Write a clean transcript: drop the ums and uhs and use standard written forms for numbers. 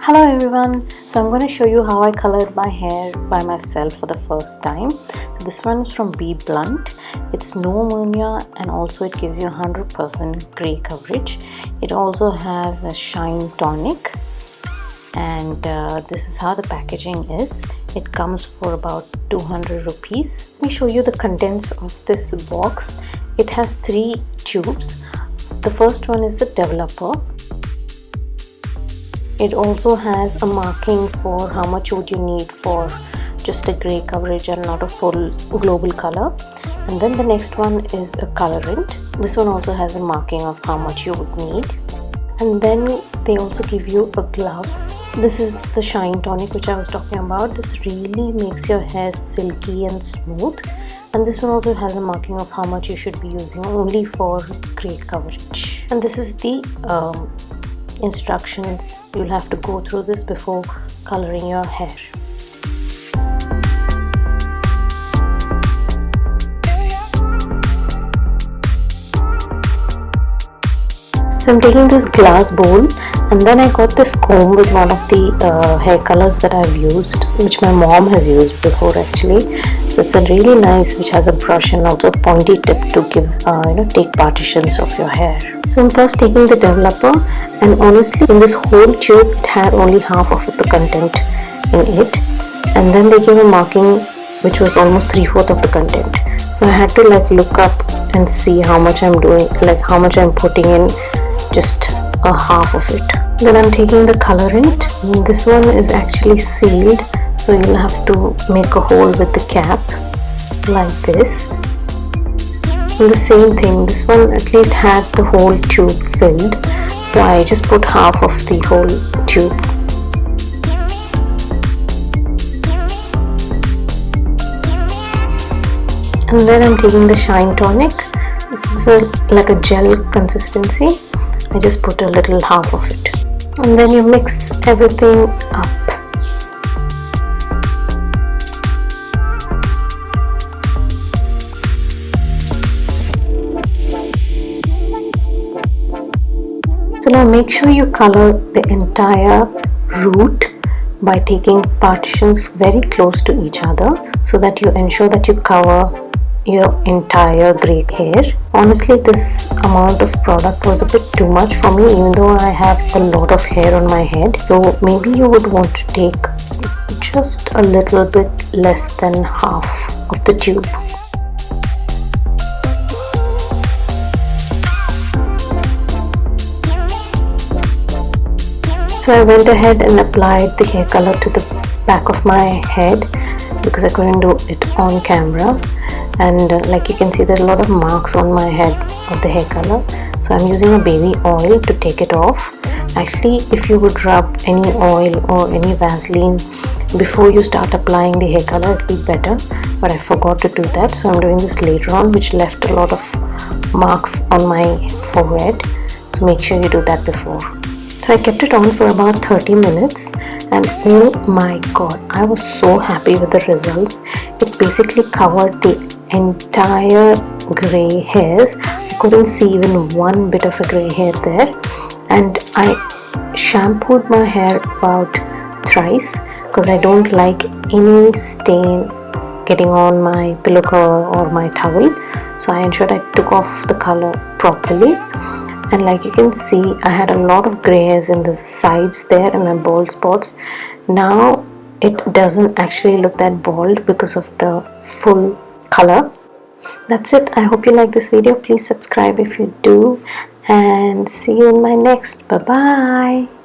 Hello everyone, so I'm going to show you how I colored my hair by myself for the first time. This one is from Bblunt. It's no ammonia and also it gives you 100% gray coverage. It also has a shine tonic and this is how the packaging is. It comes for about 200 rupees. Let me show you the contents of this box. It has 3 tubes. The first one is the developer. It also has a marking for how much would you need for just a gray coverage and not a full global color. And then the next one is a colorant. This one also has a marking of how much you would need. And then they also give you a gloves. This is the shine tonic which I was talking about. This really makes your hair silky and smooth. And this one also has a marking of how much you should be using only for gray coverage. And this is the instructions. You'll have to go through this before coloring your hair. So I'm taking this glass bowl and then I got this comb with one of the hair colors that I've used, which my mom has used before actually. So it's a really nice, which has a brush and also a pointy tip to give take partitions of your hair. So I'm first taking the developer, and honestly in this whole tube it had only half of the content in it, and then they gave a marking which was almost 3/4 of the content. So I had to look up and see how much I'm doing, how much I'm putting in just a half of it. Then I'm taking the colorant. This one is actually sealed, so you'll have to make a hole with the cap like this. And the same thing, this one at least had the whole tube filled, so I just put half of the whole tube. And then I'm taking the shine tonic. This is like a gel consistency. I just put a little half of it, and then you mix everything up. So now make sure you color the entire root by taking partitions very close to each other so that you ensure that you cover your entire gray hair. Honestly, this amount of product was a bit too much for me, even though I have a lot of hair on my head. So maybe you would want to take just a little bit less than half of the tube. So I went ahead and applied the hair color to the back of my head because I couldn't do it on camera. And like you can see, there are a lot of marks on my head of the hair color. So I'm using a baby oil to take it off. Actually, if you would rub any oil or any Vaseline before you start applying the hair color, it would be better. But I forgot to do that, so I'm doing this later on, which left a lot of marks on my forehead. So make sure you do that before. So I kept it on for about 30 minutes and oh my god, I was so happy with the results. It basically covered the entire gray hairs. I couldn't see even one bit of a gray hair there, and I shampooed my hair about thrice because I don't like any stain getting on my pillow cover or my towel. So I ensured I took off the color properly. And like you can see, I had a lot of gray hairs in the sides there and my bald spots. Now it doesn't actually look that bald because of the full color. That's it. I hope you like this video. Please subscribe if you do, and see you in my next. Bye bye.